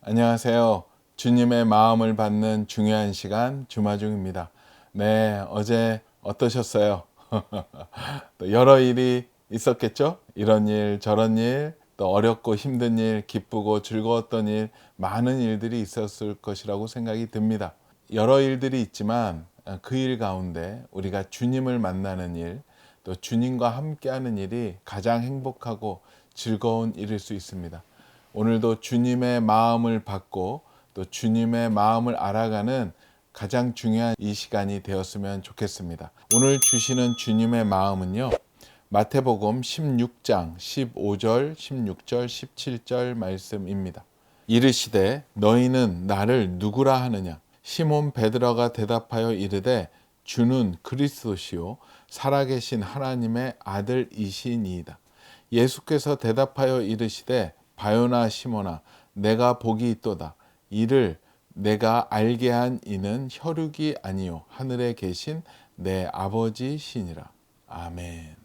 안녕하세요. 주님의 마음을 받는 중요한 시간 주마중입니다. 네, 어제 어떠셨어요? 또 여러 일이 있었겠죠? 이런 일, 저런 일, 또 어렵고 힘든 일, 기쁘고 즐거웠던 일, 많은 일들이 있었을 것이라고 생각이 듭니다. 여러 일들이 있지만 그 일 가운데 우리가 주님을 만나는 일, 또 주님과 함께하는 일이 가장 행복하고 즐거운 일일 수 있습니다. 오늘도 주님의 마음을 받고 또 주님의 마음을 알아가는 가장 중요한 이 시간이 되었으면 좋겠습니다. 오늘 주시는 주님의 마음은요, 마태복음 16장 15절, 16절, 17절 말씀입니다. 이르시되 너희는 나를 누구라 하느냐? 시몬 베드로가 대답하여 이르되 주는 그리스도시요 살아계신 하나님의 아들이시니이다. 예수께서 대답하여 이르시되 바요나 시몬아 내가 복이 있도다. 이를 내가 알게 한 이는 혈육이 아니요 하늘에 계신 내 아버지시니라. 아멘.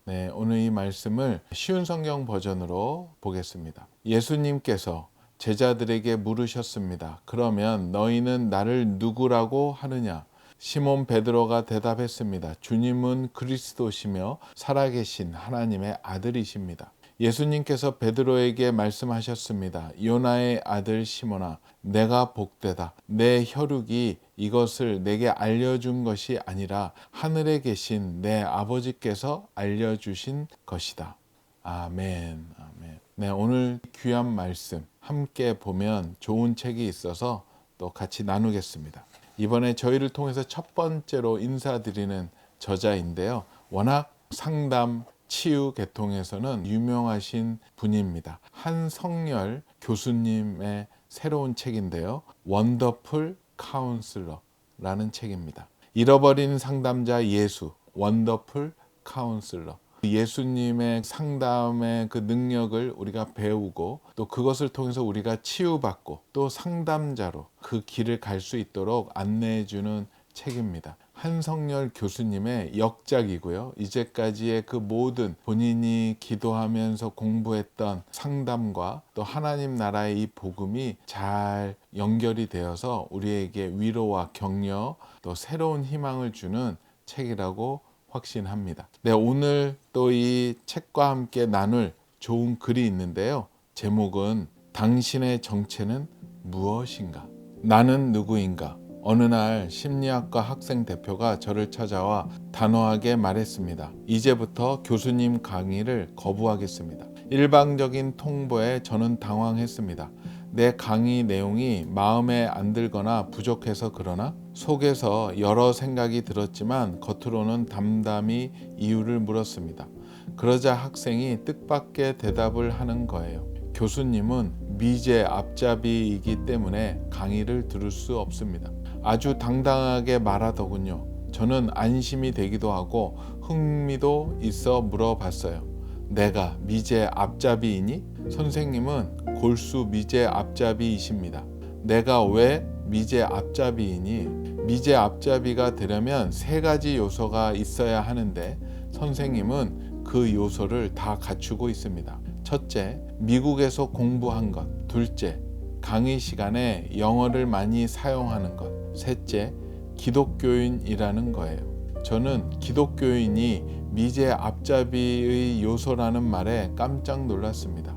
네, 오늘 이 말씀을 쉬운 성경 버전으로 보겠습니다. 예수님께서 제자들에게 물으셨습니다. 그러면 너희는 나를 누구라고 하느냐? 시몬 베드로가 대답했습니다. 주님은 그리스도시며 살아계신 하나님의 아들이십니다. 예수님께서 베드로에게 말씀하셨습니다. 요나의 아들 시몬아, 내가 복되다. 내 혈육이 이것을 내게 알려준 것이 아니라 하늘에 계신 내 아버지께서 알려주신 것이다. 아멘. 아멘. 네, 오늘 귀한 말씀 함께 보면 좋은 책이 있어서 또 같이 나누겠습니다. 이번에 저희를 통해서 첫 번째로 인사드리는 저자인데요. 워낙 상담 치유 계통에서는 유명하신 분입니다. 한성열 교수님의 새로운 책인데요. 원더풀 카운슬러라는 책입니다. 잃어버린 상담자 예수, 원더풀 카운슬러. 예수님의 상담의 그 능력을 우리가 배우고 또 그것을 통해서 우리가 치유받고 또 상담자로 그 길을 갈 수 있도록 안내해 주는 책입니다. 한성열 교수님의 역작이고요. 이제까지의 그 모든 본인이 기도하면서 공부했던 상담과 또 하나님 나라의 이 복음이 잘 연결이 되어서 우리에게 위로와 격려 또 새로운 희망을 주는 책이라고 확신합니다. 네, 오늘 또 이 책과 함께 나눌 좋은 글이 있는데요. 제목은 당신의 정체는 무엇인가? 나는 누구인가? 어느 날 심리학과 학생 대표가 저를 찾아와 단호하게 말했습니다. 이제부터 교수님 강의를 거부하겠습니다. 일방적인 통보에 저는 당황했습니다. 내 강의 내용이 마음에 안 들거나 부족해서 그러나? 속에서 여러 생각이 들었지만 겉으로는 담담히 이유를 물었습니다. 그러자 학생이 뜻밖의 대답을 하는 거예요. 교수님은 미제 앞잡이이기 때문에 강의를 들을 수 없습니다. 아주 당당하게 말하더군요. 저는 안심이 되기도 하고 흥미도 있어 물어봤어요. 내가 미제 앞잡이이니? 선생님은 골수 미제 앞잡이이십니다. 내가 왜 미제 앞잡이이니? 미제 앞잡이가 되려면 3가지 요소가 있어야 하는데 선생님은 그 요소를 다 갖추고 있습니다. 첫째, 미국에서 공부한 것. 둘째, 강의 시간에 영어를 많이 사용하는 것. 셋째, 기독교인이라는 거예요. 저는 기독교인이 미제 앞잡이의 요소라는 말에 깜짝 놀랐습니다.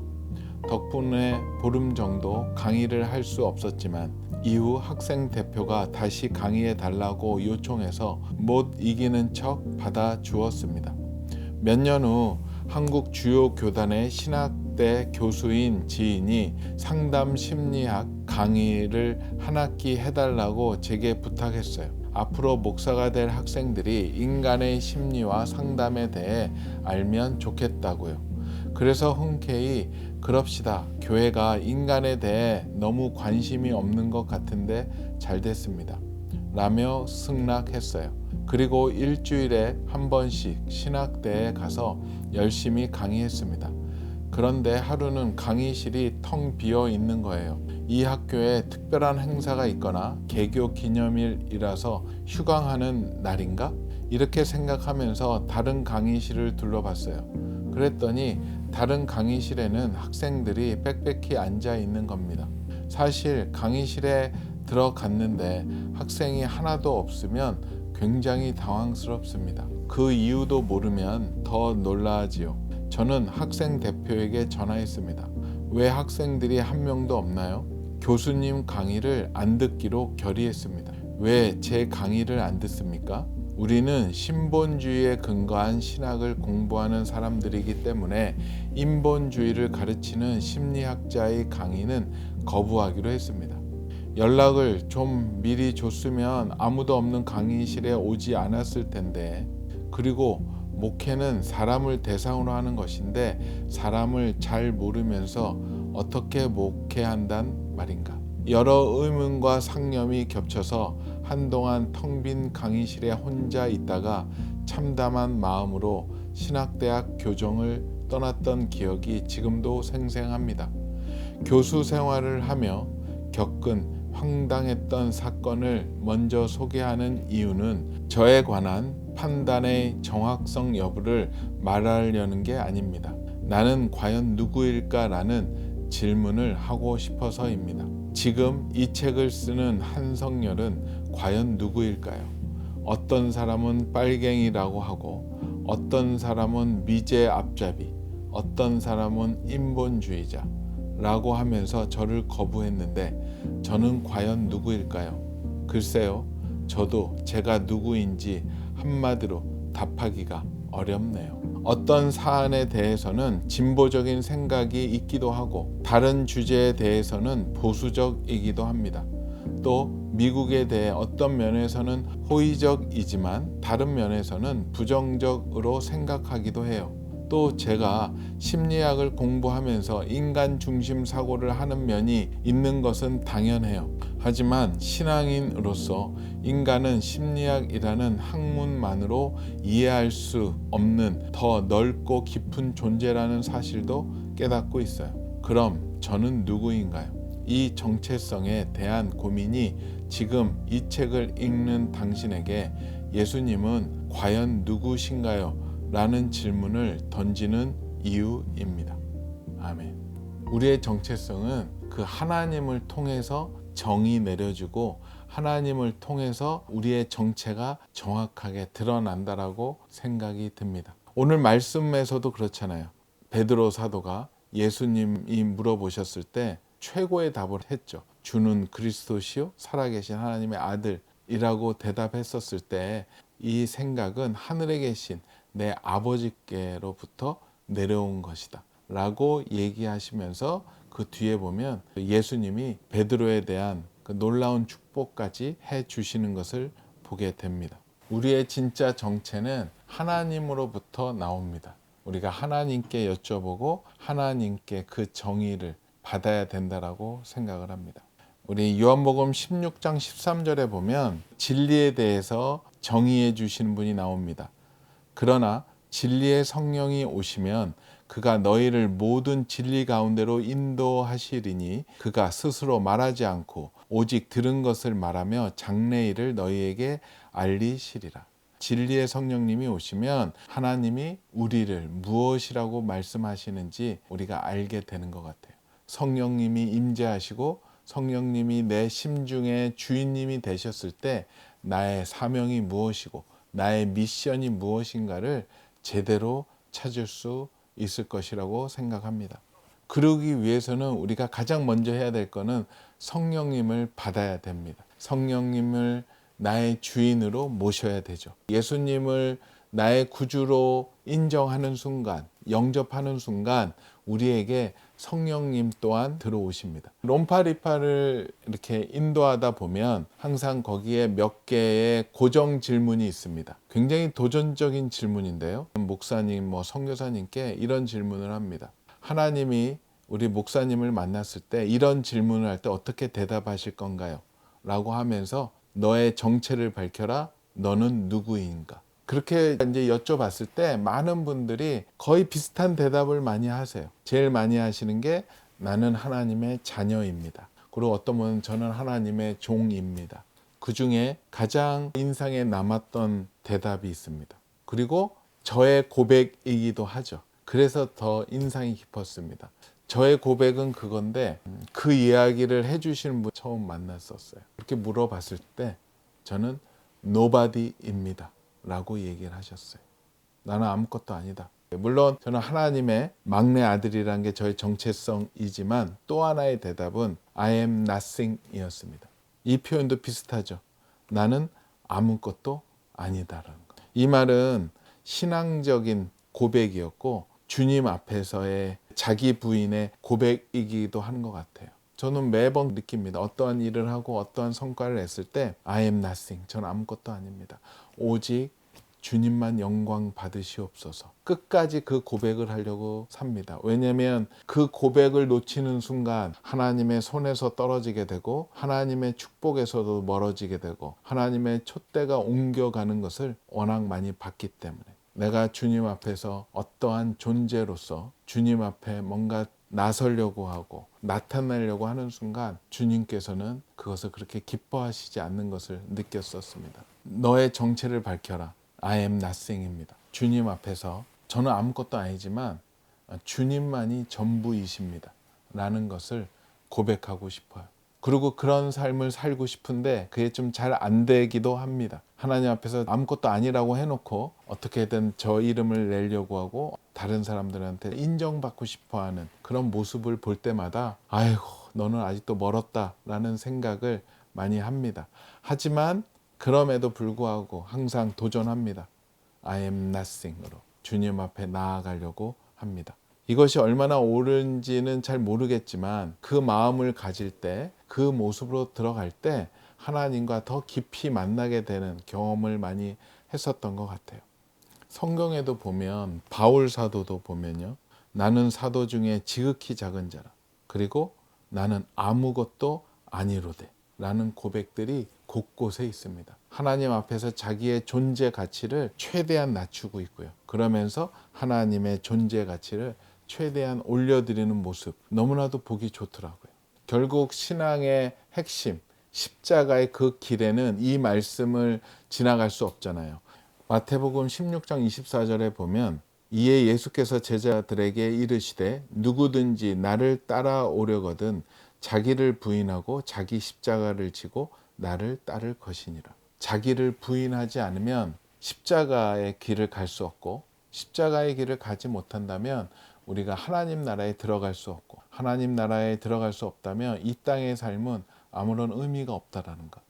덕분에 보름 정도 강의를 할 수 없었지만 이후 학생 대표가 다시 강의해 달라고 요청해서 못 이기는 척 받아주었습니다. 몇 년 후 한국 주요 교단의 신학대 교수인 지인이 상담 심리학 강의를 한 학기 해달라고 제게 부탁했어요. 앞으로 목사가 될 학생들이 인간의 심리와 상담에 대해 알면 좋겠다고요. 그래서 흔쾌히 그럽시다. 교회가 인간에 대해 너무 관심이 없는 것 같은데 잘 됐습니다. 라며 승낙했어요. 그리고 일주일에 한 번씩 신학대에 가서 열심히 강의했습니다. 그런데 하루는 강의실이 텅 비어 있는 거예요. 이 학교에 특별한 행사가 있거나 개교 기념일이라서 휴강하는 날인가? 이렇게 생각하면서 다른 강의실을 둘러봤어요. 그랬더니 다른 강의실에는 학생들이 빽빽히 앉아 있는 겁니다. 사실 강의실에 들어갔는데 학생이 하나도 없으면 굉장히 당황스럽습니다. 그 이유도 모르면 더 놀라지요. 저는 학생 대표에게 전화했습니다. 왜 학생들이 한 명도 없나요? 교수님 강의를 안 듣기로 결의했습니다. 왜 제 강의를 안 듣습니까? 우리는 신본주의에 근거한 신학을 공부하는 사람들이기 때문에 인본주의를 가르치는 심리학자의 강의는 거부하기로 했습니다. 연락을 좀 미리 줬으면 아무도 없는 강의실에 오지 않았을 텐데, 그리고 목회는 사람을 대상으로 하는 것인데 사람을 잘 모르면서 어떻게 목회한단 말인가? 여러 의문과 상념이 겹쳐서 한동안 텅 빈 강의실에 혼자 있다가 참담한 마음으로 신학대학 교정을 떠났던 기억이 지금도 생생합니다. 교수 생활을 하며 겪은 황당했던 사건을 먼저 소개하는 이유는 저에 관한 판단의 정확성 여부를 말하려는 게 아닙니다. 나는 과연 누구일까라는 질문을 하고 싶어서입니다. 지금 이 책을 쓰는 한성열은 과연 누구일까요? 어떤 사람은 빨갱이라고 하고, 어떤 사람은 미제 앞잡이, 어떤 사람은 인본주의자 라고 하면서 저를 거부했는데 저는 과연 누구일까요? 글쎄요, 저도 제가 누구인지 한마디로 답하기가 어렵네요. 어떤 사안에 대해서는 진보적인 생각이 있기도 하고 다른 주제에 대해서는 보수적이기도 합니다. 또 미국에 대해 어떤 면에서는 호의적이지만 다른 면에서는 부정적으로 생각하기도 해요. 또 제가 심리학을 공부하면서 인간 중심 사고를 하는 면이 있는 것은 당연해요. 하지만 신앙인으로서 인간은 심리학이라는 학문만으로 이해할 수 없는 더 넓고 깊은 존재라는 사실도 깨닫고 있어요. 그럼 저는 누구인가요? 이 정체성에 대한 고민이 지금 이 책을 읽는 당신에게 예수님은 과연 누구신가요? 라는 질문을 던지는 이유입니다. 아멘. 우리의 정체성은 그 하나님을 통해서 정이 내려지고 하나님을 통해서 우리의 정체가 정확하게 드러난다라고 생각이 듭니다. 오늘 말씀에서도 그렇잖아요. 베드로 사도가 예수님이 물어보셨을 때 최고의 답을 했죠. 주는 그리스도시요 살아계신 하나님의 아들이라고 대답했었을 때 이 생각은 하늘에 계신 내 아버지께로부터 내려온 것이다 라고 얘기하시면서 그 뒤에 보면 예수님이 베드로에 대한 그 놀라운 축복까지 해 주시는 것을 보게 됩니다. 우리의 진짜 정체는 하나님으로부터 나옵니다. 우리가 하나님께 여쭤보고 하나님께 그 정의를 받아야 된다라고 생각을 합니다. 우리 요한복음 16장 13절에 보면 진리에 대해서 정의해 주시는 분이 나옵니다. 그러나 진리의 성령이 오시면 그가 너희를 모든 진리 가운데로 인도하시리니 그가 스스로 말하지 않고 오직 들은 것을 말하며 장래일을 너희에게 알리시리라. 진리의 성령님이 오시면 하나님이 우리를 무엇이라고 말씀하시는지 우리가 알게 되는 것 같아요. 성령님이 임재하시고 성령님이 내 심중의 주인님이 되셨을 때 나의 사명이 무엇이고 나의 미션이 무엇인가를 제대로 찾을 수 있을 것이라고 생각합니다. 그러기 위해서는 우리가 가장 먼저 해야 될 것은 성령님을 받아야 됩니다. 성령님을 나의 주인으로 모셔야 되죠. 예수님을 나의 구주로 인정하는 순간, 영접하는 순간 우리에게 성령님 또한 들어오십니다. 롬파리파를 이렇게 인도하다 보면 항상 거기에 몇 개의 고정 질문이 있습니다. 굉장히 도전적인 질문인데요. 목사님, 선교사님께 이런 질문을 합니다. 하나님이 우리 목사님을 만났을 때 이런 질문을 할 때 어떻게 대답하실 건가요? 라고 하면서 너의 정체를 밝혀라. 너는 누구인가? 그렇게 이제 여쭤봤을 때 많은 분들이 거의 비슷한 대답을 많이 하세요. 제일 많이 하시는 게 나는 하나님의 자녀입니다. 그리고 어떤 분은 저는 하나님의 종입니다. 그 중에 가장 인상에 남았던 대답이 있습니다. 그리고 저의 고백이기도 하죠. 그래서 더 인상이 깊었습니다. 저의 고백은 그건데 그 이야기를 해주시는 분 처음 만났었어요. 그렇게 물어봤을 때 저는 nobody입니다 라고 얘기를 하셨어요. 나는 아무것도 아니다. 물론 저는 하나님의 막내 아들이라는 게 저의 정체성이지만 또 하나의 대답은 I am nothing 이었습니다. 이 표현도 비슷하죠. 나는 아무것도 아니다라는 것. 이 말은 신앙적인 고백이었고 주님 앞에서의 자기 부인의 고백이기도 한 것 같아요. 저는 매번 느낍니다. 어떠한 일을 하고 어떠한 성과를 냈을 때 I am nothing. 저는 아무것도 아닙니다. 오직 주님만 영광 받으시옵소서. 끝까지 그 고백을 하려고 삽니다. 왜냐하면 그 고백을 놓치는 순간 하나님의 손에서 떨어지게 되고 하나님의 축복에서도 멀어지게 되고 하나님의 촛대가 옮겨가는 것을 워낙 많이 봤기 때문에 내가 주님 앞에서 어떠한 존재로서 주님 앞에 뭔가 나서려고 하고 나타내려고 하는 순간 주님께서는 그것을 그렇게 기뻐하시지 않는 것을 느꼈었습니다. 너의 정체를 밝혀라. I am nothing입니다. 주님 앞에서 저는 아무것도 아니지만 주님만이 전부이십니다. 라는 것을 고백하고 싶어요. 그리고 그런 삶을 살고 싶은데 그게 좀 잘 안 되기도 합니다. 하나님 앞에서 아무것도 아니라고 해놓고 어떻게든 저 이름을 내려고 하고 다른 사람들한테 인정받고 싶어하는 그런 모습을 볼 때마다 아이고 너는 아직도 멀었다 라는 생각을 많이 합니다. 하지만 그럼에도 불구하고 항상 도전합니다. I am nothing으로 주님 앞에 나아가려고 합니다. 이것이 얼마나 옳은지는 잘 모르겠지만 그 마음을 가질 때 그 모습으로 들어갈 때 하나님과 더 깊이 만나게 되는 경험을 많이 했었던 것 같아요. 성경에도 보면 바울 사도도 보면요. 나는 사도 중에 지극히 작은 자라. 그리고 나는 아무것도 아니로되 라는 고백들이 곳곳에 있습니다. 하나님 앞에서 자기의 존재 가치를 최대한 낮추고 있고요. 그러면서 하나님의 존재 가치를 최대한 올려드리는 모습 너무나도 보기 좋더라고요. 결국 신앙의 핵심 십자가의 그 길에는 이 말씀을 지나갈 수 없잖아요. 마태복음 16장 24절에 보면 이에 예수께서 제자들에게 이르시되 누구든지 나를 따라오려거든 자기를 부인하고 자기 십자가를 지고 나를 따를 것이니라. 자기를 부인하지 않으면 십자가의 길을 갈 수 없고 십자가의 길을 가지 못한다면 우리가 하나님 나라에 들어갈 수 없고 하나님 나라에 들어갈 수 없다면 이 땅의 삶은 아무런 의미가 없다라는 것.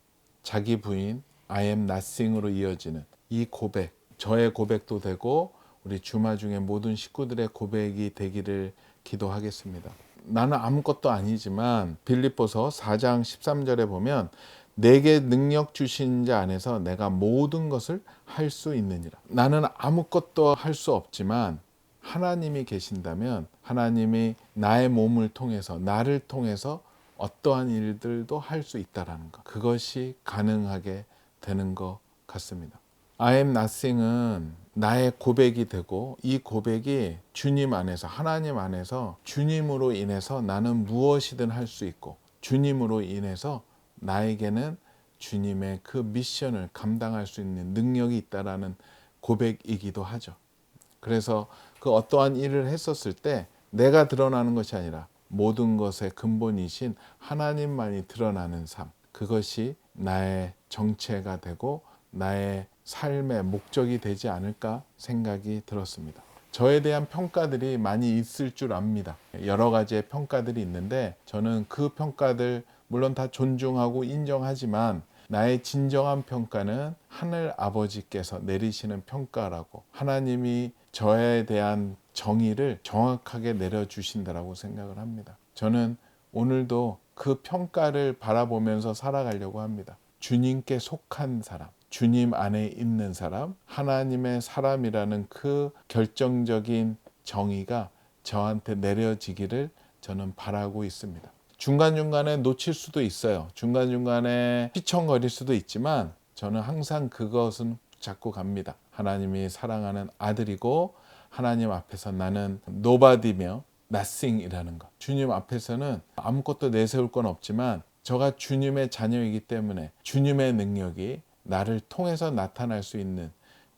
자기 부인 I am nothing으로 이어지는 이 고백, 저의 고백도 되고 우리 주마 중에 모든 식구들의 고백이 되기를 기도하겠습니다. 나는 아무것도 아니지만 빌립보서 4장 13절에 보면 내게 능력 주신 자 안에서 내가 모든 것을 할 수 있느니라. 나는 아무것도 할 수 없지만 하나님이 계신다면 하나님이 나의 몸을 통해서 나를 통해서 어떠한 일들도 할 수 있다라는 것. 그것이 가능하게 되는 것 같습니다. I am nothing은 나의 고백이 되고 이 고백이 주님 안에서 하나님 안에서 주님으로 인해서 나는 무엇이든 할 수 있고 주님으로 인해서 나에게는 주님의 그 미션을 감당할 수 있는 능력이 있다라는 고백이기도 하죠. 그래서 그 어떠한 일을 했었을 때 내가 드러나는 것이 아니라 모든 것의 근본이신 하나님만이 드러나는 삶. 그것이 나의 정체가 되고 나의 삶의 목적이 되지 않을까 생각이 들었습니다. 저에 대한 평가들이 많이 있을 줄 압니다. 여러 가지의 평가들이 있는데 저는 그 평가들 물론 다 존중하고 인정하지만 나의 진정한 평가는 하늘 아버지께서 내리시는 평가라고 하나님이 저에 대한 정의를 정확하게 내려주신다라고 생각을 합니다. 저는 오늘도 그 평가를 바라보면서 살아가려고 합니다. 주님께 속한 사람, 주님 안에 있는 사람, 하나님의 사람이라는 그 결정적인 정의가 저한테 내려지기를 저는 바라고 있습니다. 중간중간에 놓칠 수도 있어요. 중간중간에 휘청거릴 수도 있지만 저는 항상 그것은 잡고 갑니다. 하나님이 사랑하는 아들이고 하나님 앞에서 나는 nobody며 nothing이라는 것. 주님 앞에서는 아무것도 내세울 건 없지만 저가 주님의 자녀이기 때문에 주님의 능력이 나를 통해서 나타날 수 있는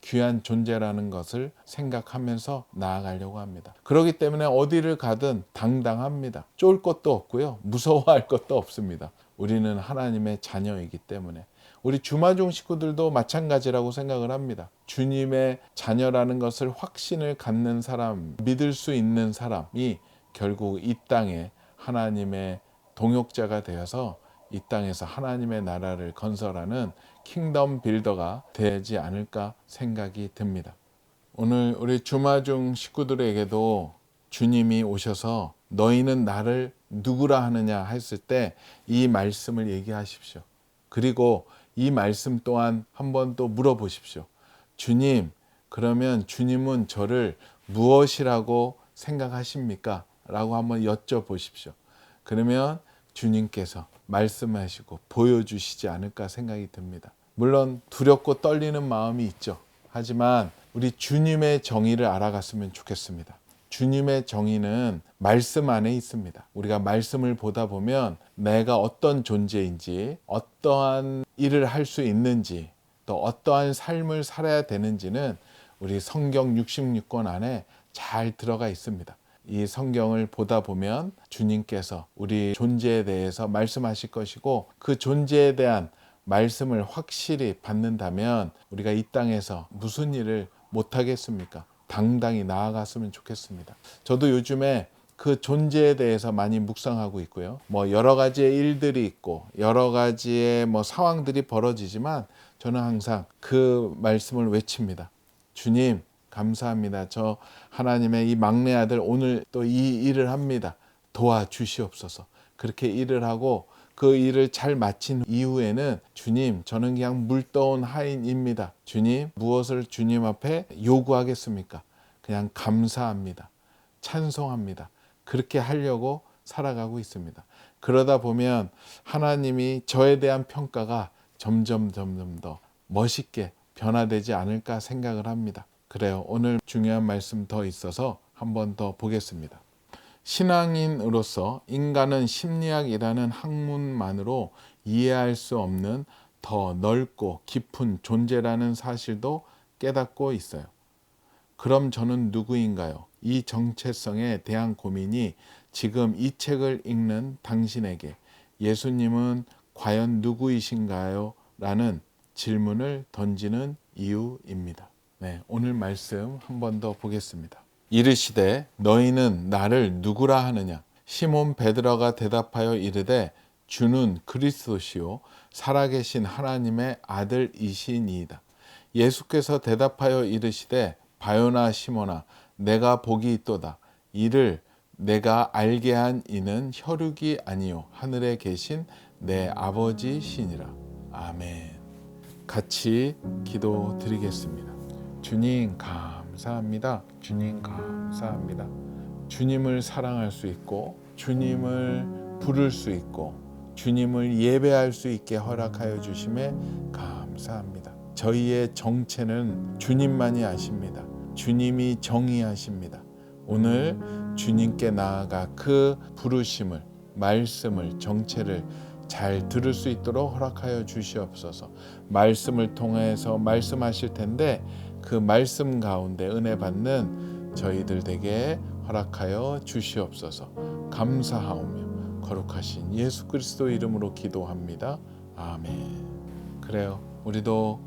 귀한 존재라는 것을 생각하면서 나아가려고 합니다. 그렇기 때문에 어디를 가든 당당합니다. 쫄 것도 없고요. 무서워할 것도 없습니다. 우리는 하나님의 자녀이기 때문에. 우리 주마중 식구들도 마찬가지라고 생각을 합니다. 주님의 자녀라는 것을 확신을 갖는 사람, 믿을 수 있는 사람이 결국 이 땅에 하나님의 동역자가 되어서 이 땅에서 하나님의 나라를 건설하는 킹덤 빌더가 되지 않을까 생각이 듭니다. 오늘 우리 주마중 식구들에게도 주님이 오셔서 너희는 나를 누구라 하느냐 했을 때 이 말씀을 얘기하십시오. 그리고 이 말씀 또한 한번 또 물어보십시오. 주님, 그러면 주님은 저를 무엇이라고 생각하십니까? 라고 한번 여쭤보십시오. 그러면 주님께서 말씀하시고 보여주시지 않을까 생각이 듭니다. 물론 두렵고 떨리는 마음이 있죠. 하지만 우리 주님의 정의를 알아갔으면 좋겠습니다. 주님의 정의는 말씀 안에 있습니다. 우리가 말씀을 보다 보면 내가 어떤 존재인지, 어떠한 일을 할 수 있는지, 또 어떠한 삶을 살아야 되는지는 우리 성경 66권 안에 잘 들어가 있습니다. 이 성경을 보다 보면 주님께서 우리 존재에 대해서 말씀하실 것이고, 그 존재에 대한 말씀을 확실히 받는다면 우리가 이 땅에서 무슨 일을 못하겠습니까? 당당히 나아갔으면 좋겠습니다. 저도 요즘에 그 존재에 대해서 많이 묵상하고 있고요. 여러 가지의 일들이 있고 여러 가지의 상황들이 벌어지지만 저는 항상 그 말씀을 외칩니다. 주님, 감사합니다. 저 하나님의 이 막내 아들 오늘 또 이 일을 합니다. 도와주시옵소서. 그렇게 일을 하고 그 일을 잘 마친 이후에는 주님, 저는 그냥 물떠온 하인입니다. 주님, 무엇을 주님 앞에 요구하겠습니까? 그냥 감사합니다. 찬송합니다. 그렇게 하려고 살아가고 있습니다. 그러다 보면 하나님이 저에 대한 평가가 점점 더 멋있게 변화되지 않을까 생각을 합니다. 그래요. 오늘 중요한 말씀 더 있어서 한 번 더 보겠습니다. 신앙인으로서 인간은 심리학이라는 학문만으로 이해할 수 없는 더 넓고 깊은 존재라는 사실도 깨닫고 있어요. 그럼 저는 누구인가요? 이 정체성에 대한 고민이 지금 이 책을 읽는 당신에게 예수님은 과연 누구이신가요? 라는 질문을 던지는 이유입니다. 네, 오늘 말씀 한 번 더 보겠습니다. 이르시되 너희는 나를 누구라 하느냐? 시몬 베드로가 대답하여 이르되 주는 그리스도시요 살아계신 하나님의 아들이시니이다. 예수께서 대답하여 이르시되 바요나 시몬아 내가 복이 있도다. 이를 내가 알게 한 이는 혈육이 아니요 하늘에 계신 내 아버지시니라. 아멘. 같이 기도드리겠습니다. 주님 감사합니다. 주님 감사합니다. 주님을 사랑할 수 있고 주님을 부를 수 있고 주님을 예배할 수 있게 허락하여 주심에 감사합니다. 저희의 정체는 주님만이 아십니다. 주님이 정의하십니다. 오늘 주님께 나아가 그 부르심을, 말씀을, 정체를 잘 들을 수 있도록 허락하여 주시옵소서. 말씀을 통해서 말씀하실 텐데 그 말씀 가운데 은혜 받는 저희들 되게 허락하여 주시옵소서. 감사하오며 거룩하신 예수 그리스도 이름으로 기도합니다. 아멘. 그래요. 우리도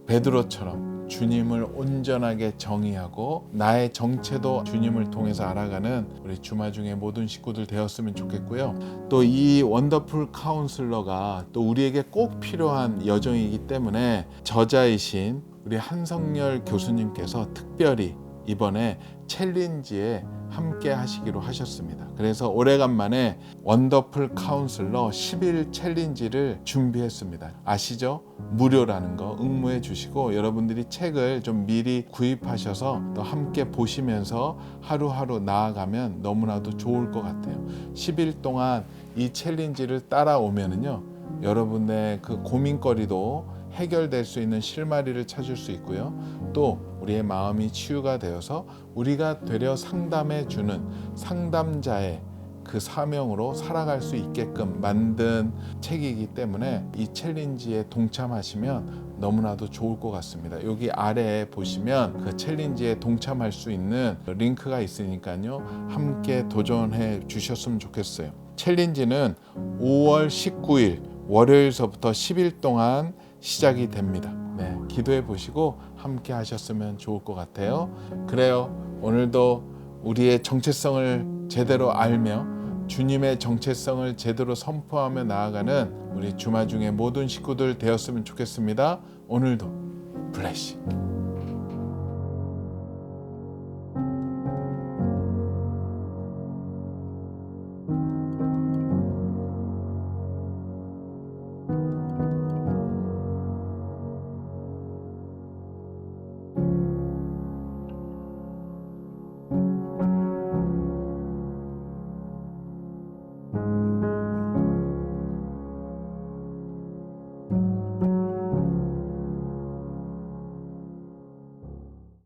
베드로처럼 주님을 온전하게 정의하고 나의 정체도 주님을 통해서 알아가는 우리 주마중의 모든 식구들 되었으면 좋겠고요. 또 이 원더풀 카운슬러가 또 우리에게 꼭 필요한 여정이기 때문에 저자이신 우리 한성열 교수님께서 특별히 이번에 챌린지에 함께 하시기로 하셨습니다. 그래서 오래간만에 원더풀 카운슬러 10일 챌린지를 준비했습니다. 아시죠? 무료라는 거 응모해 주시고 여러분들이 책을 좀 미리 구입하셔서 또 함께 보시면서 하루하루 나아가면 너무나도 좋을 것 같아요. 10일 동안 이 챌린지를 따라오면은요, 여러분의 그 고민거리도 해결될 수 있는 실마리를 찾을 수 있고요. 또 우리의 마음이 치유가 되어서 우리가 되려 상담해 주는 상담자의 그 사명으로 살아갈 수 있게끔 만든 책이기 때문에 이 챌린지에 동참하시면 너무나도 좋을 것 같습니다. 여기 아래에 보시면 그 챌린지에 동참할 수 있는 링크가 있으니까요. 함께 도전해 주셨으면 좋겠어요. 챌린지는 5월 19일 월요일서부터 10일 동안 시작이 됩니다. 네, 기도해 보시고 함께 하셨으면 좋을 것 같아요. 그래요. 오늘도 우리의 정체성을 제대로 알며 주님의 정체성을 제대로 선포하며 나아가는 우리 주마중의 모든 식구들 되었으면 좋겠습니다. 오늘도 블레싱.